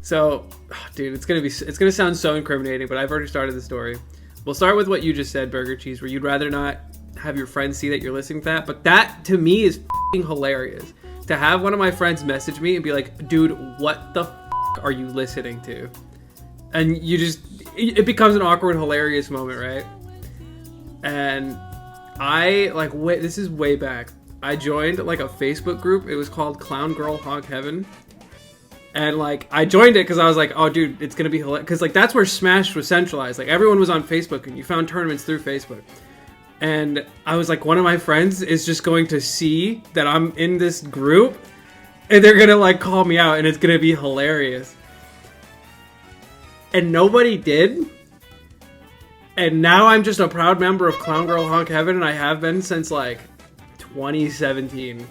So, dude, it's gonna sound so incriminating, but I've already started the story. We'll start with what you just said, Burger Cheese, where you'd rather not have your friends see that you're listening to that. But that, to me, is f***ing hilarious. To have one of my friends message me and be like, dude, what the f*** are you listening to? And you just, it becomes an awkward, hilarious moment, right? And I, like, this is way back. I joined, like, a Facebook group. It was called Clown Girl Honk Heaven. And, like, I joined it because I was like, oh, dude, it's going to be hilarious. Because, like, that's where Smash was centralized. Like, everyone was on Facebook, and you found tournaments through Facebook. And I was like, one of my friends is just going to see that I'm in this group, and they're going to, like, call me out, and it's going to be hilarious. And nobody did. And now I'm just a proud member of Clown Girl Honk Heaven, and I have been since, like, 2017.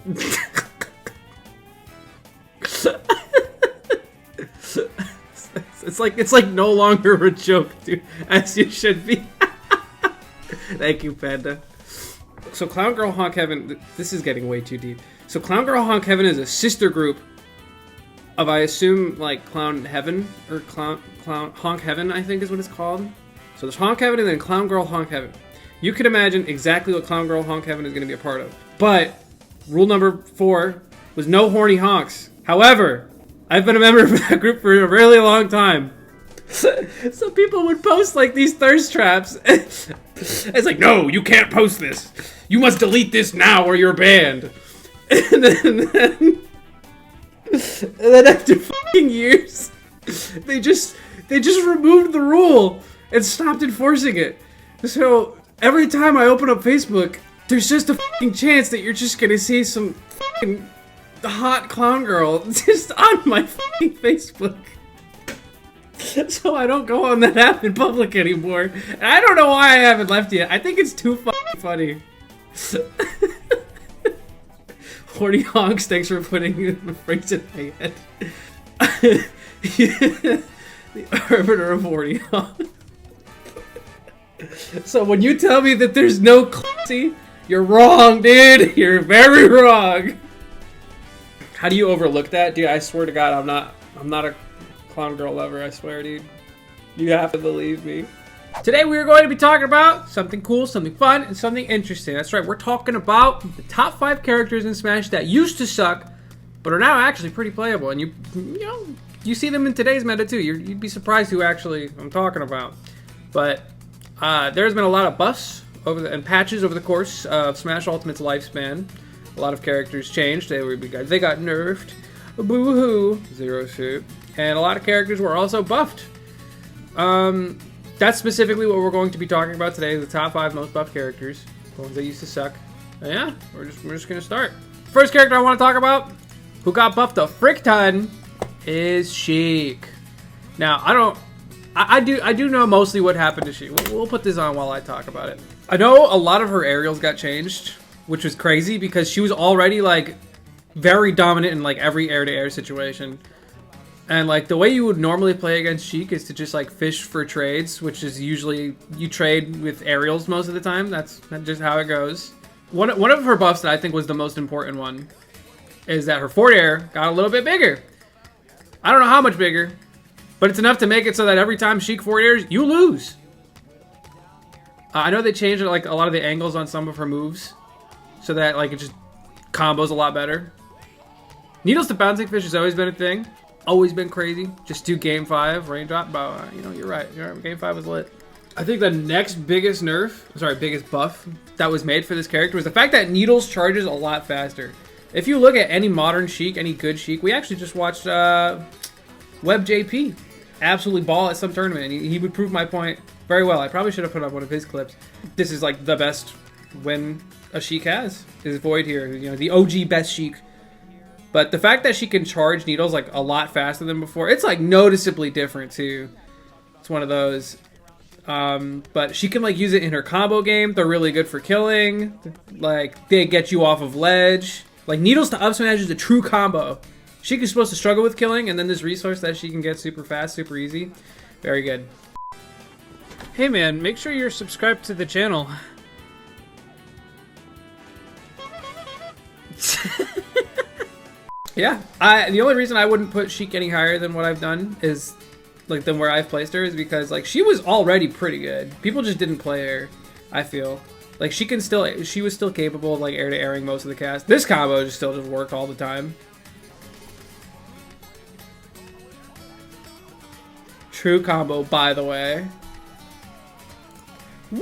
It's like no longer a joke, dude, as you should be. Thank you, Panda. So Clown Girl Honk Heaven, this is getting way too deep. So Clown Girl Honk Heaven is a sister group of, I assume, like, Clown Heaven, or Clown Honk Heaven, I think is what it's called. So there's Honk Heaven and then Clown Girl Honk Heaven. You can imagine exactly what Clown Girl Honk Heaven is going to be a part of. But rule number 4 was no horny honks. However, I've been a member of that group for a really long time. So people would post, like, these thirst traps. It's like, no, you can't post this. You must delete this now or you're banned. And then after fucking years, they just removed the rule and stopped enforcing it. So every time I open up Facebook, there's just a fucking chance that you're just gonna see some fucking hot clown girl just on my fucking Facebook. So I don't go on that app in public anymore. And I don't know why I haven't left yet. I think it's too fucking funny. Horny honks, thanks for putting the phrase in my head. The arbiter of horny honks. So when you tell me that there's no classy, you're wrong, dude. You're very wrong. How do you overlook that, dude? I swear to God, I'm not a clown girl lover. I swear, dude. You have to believe me. Today we are going to be talking about something cool, something fun, and something interesting. That's right. We're talking about the top 5 characters in Smash that used to suck, but are now actually pretty playable. And you see them in today's meta too. You'd be surprised who actually I'm talking about. But there's been a lot of buffs and patches over the course of Smash Ultimate's lifespan. A lot of characters changed. They got nerfed. Boo-hoo. Zero Suit. And a lot of characters were also buffed. That's specifically what we're going to be talking about today. The top 5 most buffed characters. The ones that used to suck. And yeah, we're just going to start. First character I want to talk about, who got buffed a frick ton, is Sheik. Now, I do know mostly what happened to Sheik. We'll put this on while I talk about it. I know a lot of her aerials got changed, which was crazy because she was already, like, very dominant in, like, every air-to-air situation. And, like, the way you would normally play against Sheik is to just, like, fish for trades, which is usually you trade with aerials most of the time. That's just how it goes. One of her buffs that I think was the most important one is that her forward air got a little bit bigger. I don't know how much bigger, but it's enough to make it so that every time Sheik forward airs, you lose. I know they changed, like, a lot of the angles on some of her moves so that, like, it just combos a lot better. Needles to bouncing fish has always been a thing. Always been crazy. Just do game 5, raindrop, but you're right. Game 5 was lit. I think the next biggest biggest buff that was made for this character was the fact that Needles charges a lot faster. If you look at any modern Sheik, any good Sheik, we actually just watched Web JP absolutely ball at some tournament, and he would prove my point very well. I probably should have put up one of his clips. This is like the best win a Sheik has, is Void here. The OG best Sheik. But the fact that she can charge Needles like a lot faster than before, it's like noticeably different too. It's one of those. But she can like use it in her combo game. They're really good for killing. Like they get you off of ledge. Like Needles to up smash is a true combo. Sheik is supposed to struggle with killing, and then this resource that she can get super fast, super easy. Very good. Hey man, make sure you're subscribed to the channel. Yeah, the only reason I wouldn't put Sheik any higher than what I've done is, like, than where I've placed her is because, like, she was already pretty good. People just didn't play her, I feel. Like, she was still capable of, like, air-to-airing most of the cast. This combo just still just worked all the time. True combo, by the way. Woo!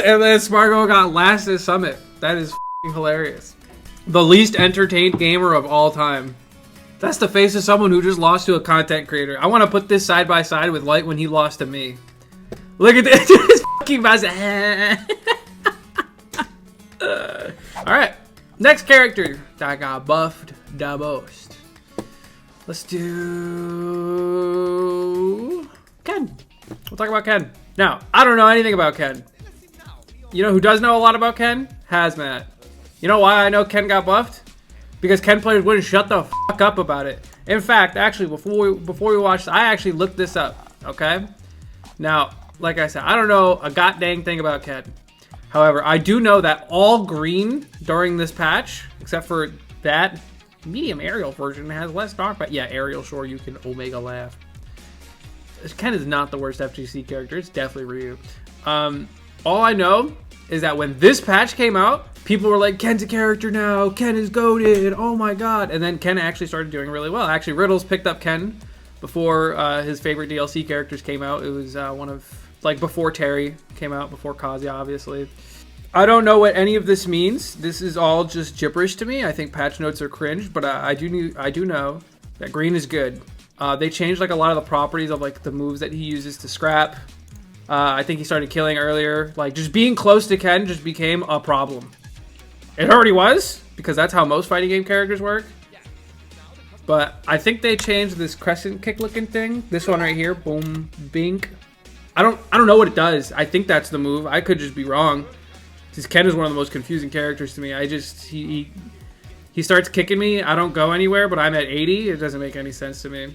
And then Smargo got last at Summit. That is f***ing hilarious. The least entertained gamer of all time. That's the face of someone who just lost to a content creator. I want to put this side by side with Light when he lost to me. Look at this. His fucking mouth. Alright. Next character that got buffed the most. Let's do Ken. We'll talk about Ken. Now, I don't know anything about Ken. You know who does know a lot about Ken? Hazmat. You know why I know Ken got buffed? Because Ken players wouldn't shut the fuck up about it. In fact, actually, before we watched, I actually looked this up, okay? Now, like I said, I don't know a god dang thing about Ken. However, I do know that all green during this patch, except for that medium aerial version, has less knockback. Yeah, aerial, sure, you can Omega laugh. Ken is not the worst FGC character. It's definitely Ryu. All I know is that when this patch came out, people were like, Ken's a character now. Ken is goated. Oh my god. And then Ken actually started doing really well. Actually, Riddles picked up Ken before his favorite DLC characters came out. It was one of, like, before Terry came out, before Kazuya, obviously. I don't know what any of this means. This is all just gibberish to me. I think patch notes are cringe, but I do know that green is good. They changed, like, a lot of the properties of, like, the moves that he uses to scrap. I think he started killing earlier. Like, just being close to Ken just became a problem. It already was, because that's how most fighting game characters work. But I think they changed this crescent kick looking thing. This one right here, boom, bink. I don't know what it does. I think that's the move. I could just be wrong. Because Ken is one of the most confusing characters to me. He starts kicking me. I don't go anywhere, but I'm at 80. It doesn't make any sense to me.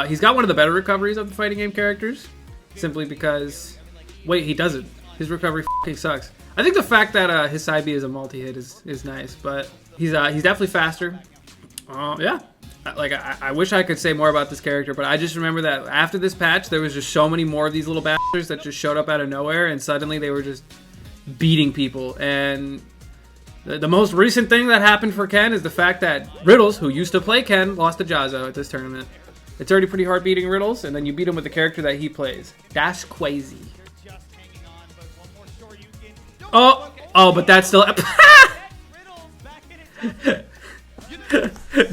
He's got one of the better recoveries of the fighting game characters. Simply because... Wait, he doesn't. His recovery f***ing sucks. I think the fact that his side B is a multi-hit is nice, but he's definitely faster. Yeah. Like, I wish I could say more about this character, but I just remember that after this patch, there was just so many more of these little bastards that just showed up out of nowhere, and suddenly they were just beating people. And the most recent thing that happened for Ken is the fact that Riddles, who used to play Ken, lost to Jazzo at this tournament. It's already pretty hard beating Riddles, and then you beat him with the character that he plays. That's crazy. Oh, but that's still...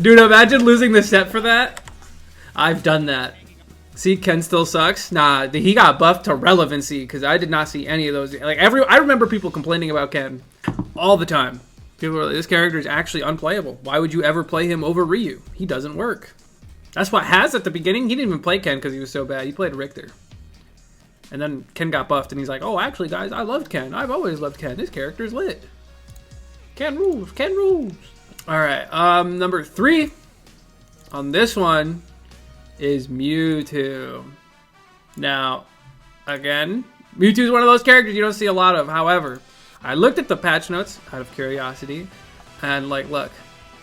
Dude, imagine losing the set for that. I've done that. See, Ken still sucks. Nah, he got buffed to relevancy, because I did not see any of those. Like, I remember people complaining about Ken all the time. People were like, this character is actually unplayable. Why would you ever play him over Ryu? He doesn't work. That's what Haz at the beginning. He didn't even play Ken because he was so bad. He played Richter. And then Ken got buffed, and he's like, oh, actually, guys, I loved Ken. I've always loved Ken. This character's lit. Ken rules. Ken rules. All right. Number 3 on this one is Mewtwo. Now, again, Mewtwo is one of those characters you don't see a lot of. However, I looked at the patch notes out of curiosity, and, like, look.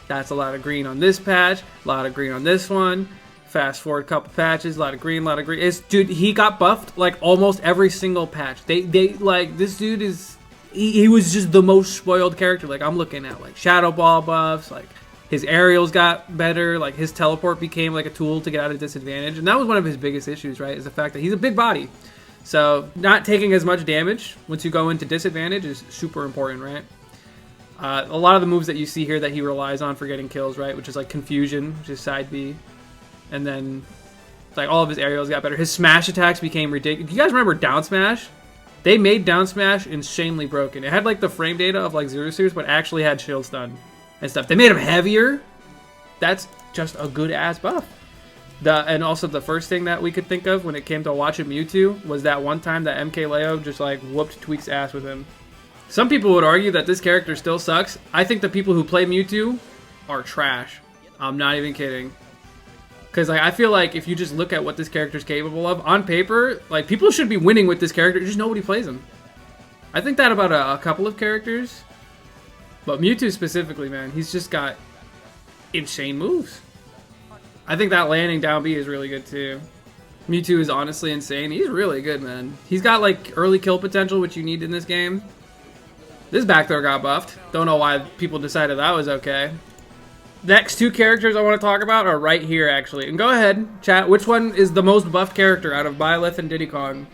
That's a lot of green on this patch, a lot of green on this one. Fast forward a couple patches, a lot of green, a lot of green. Dude, he got buffed like almost every single patch. They like, this dude is, he was just the most spoiled character. Like, I'm looking at like Shadow Ball buffs, like his aerials got better, like his teleport became like a tool to get out of disadvantage. And that was one of his biggest issues, right? Is the fact that he's a big body. So not taking as much damage once you go into disadvantage is super important, right? A lot of the moves that you see here that he relies on for getting kills, right? Which is like Confusion, which is side B. And then, like, all of his aerials got better. His smash attacks became ridiculous. Do you guys remember down smash? They made down smash insanely broken. It had, like, the frame data of, like, Zero Suits, but actually had shield stun and stuff. They made him heavier. That's just a good-ass buff. And also the first thing that we could think of when it came to watching Mewtwo was that one time that MKLeo just, like, whooped Tweak's ass with him. Some people would argue that this character still sucks. I think the people who play Mewtwo are trash. I'm not even kidding. Because, like, I feel like if you just look at what this character is capable of, on paper, like, people should be winning with this character, just nobody plays him. I think that about a couple of characters. But Mewtwo specifically, man, he's just got insane moves. I think that landing down B is really good too. Mewtwo is honestly insane. He's really good, man. He's got like early kill potential, which you need in this game. This back throw got buffed. Don't know why people decided that was okay. Next two characters I want to talk about are right here, actually. And go ahead, chat. Which one is the most buffed character out of Byleth and Diddy Kong?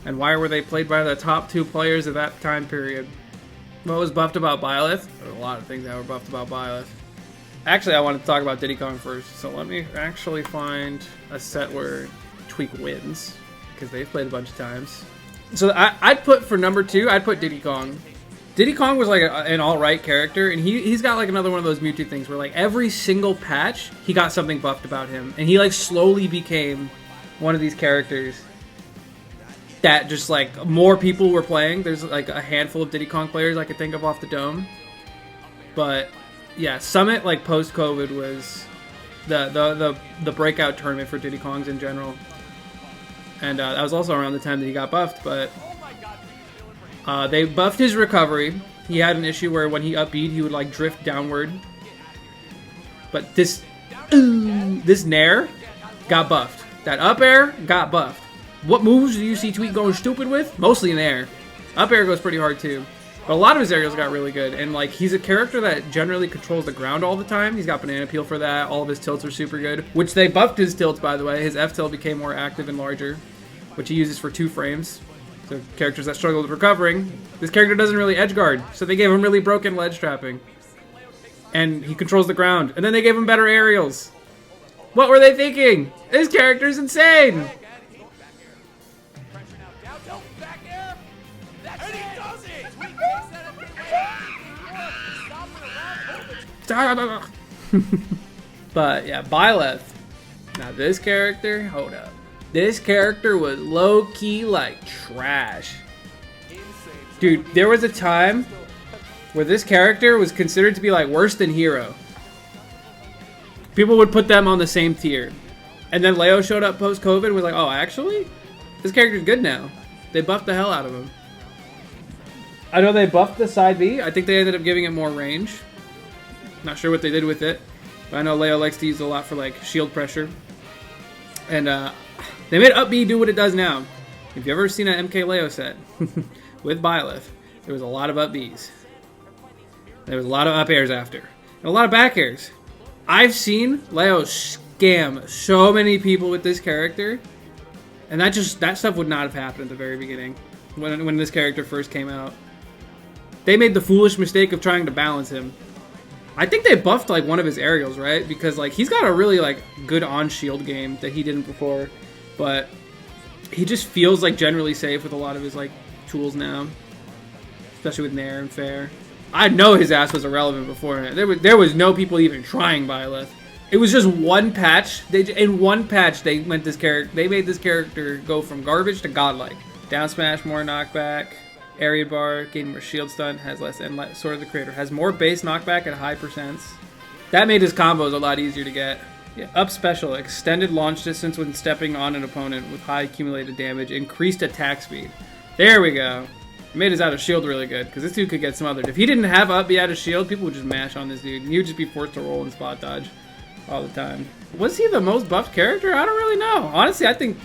And why were they played by the top two players of that time period? What was buffed about Byleth? There were a lot of things that were buffed about Byleth. Actually, I wanted to talk about Diddy Kong first. So let me actually find a set where Tweak wins, because they've played a bunch of times. So I'd put for number 2, I'd put Diddy Kong. Diddy Kong was like an alright character, and he's got like another one of those Mewtwo things where like every single patch, he got something buffed about him. And he like slowly became one of these characters that just like more people were playing. There's like a handful of Diddy Kong players I could think of off the dome. But yeah, Summit like post-COVID was the breakout tournament for Diddy Kongs in general. And that was also around the time that he got buffed, but they buffed his recovery. He had an issue where when he up B'd, he would like drift downward. But this Nair got buffed. That up air got buffed. What moves do you see Tweak going stupid with? Mostly in air. Up air goes pretty hard too. But a lot of his aerials got really good. And like he's a character that generally controls the ground all the time. He's got banana peel for that. All of his tilts are super good. Which they buffed his tilts, by the way. His F tilt became more active and larger, which he uses for 2 frames. So characters that struggle with recovering. This character doesn't really edge guard, so they gave him really broken ledge trapping. And he controls the ground. And then they gave him better aerials. What were they thinking? This character's insane! But yeah, Byleth. Now this character, hold up. This character was low-key like trash. Dude, there was a time where this character was considered to be like worse than Hero. People would put them on the same tier. And then Leo showed up post-COVID and was like, oh, actually? This character's good now. They buffed the hell out of him. I know they buffed the side B. I think they ended up giving it more range. Not sure what they did with it. But I know Leo likes to use it a lot for like shield pressure. And they made up B do what it does now. If you've ever seen an MK Leo set with Byleth, there was a lot of up Bs. There was a lot of up airs after. And a lot of back airs. I've seen Leo scam so many people with this character. And that stuff would not have happened at the very beginning. When this character first came out. They made the foolish mistake of trying to balance him. I think they buffed like one of his aerials, right? Because like he's got a really like good on-shield game that he didn't before. But he just feels like generally safe with a lot of his like tools now. Especially with Nair and Fair. I know his ass was irrelevant beforehand. There was no people even trying Byleth. It was just one patch. In one patch they made this character go from garbage to godlike. Down smash, more knockback, area bar, gain more shield stun, has less, and Sword of the Creator has more base knockback at high percents. That made his combos a lot easier to get. Yeah, up special, extended launch distance when stepping on an opponent with high accumulated damage, increased attack speed. There we go. Made his out of shield really good, because this dude could get smothered. If he didn't have up be out of shield, people would just mash on this dude. He would just be forced to roll and spot dodge all the time. Was he the most buffed character? I don't really know. Honestly, I think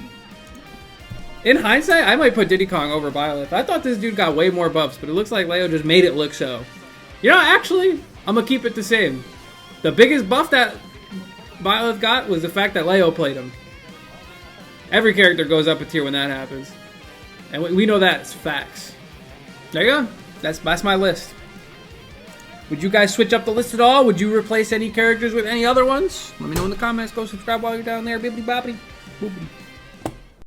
in hindsight, I might put Diddy Kong over Byleth. I thought this dude got way more buffs, but it looks like Leo just made it look so. You know, actually, I'm going to keep it the same. The biggest buff that Byleth got was the fact that Leo played him. Every character goes up a tier when that happens. And we know that's facts. There you go. That's my list. Would you guys switch up the list at all? Would you replace any characters with any other ones? Let me know in the comments. Go subscribe while you're down there. Bibbidi bobbidi. Boopity.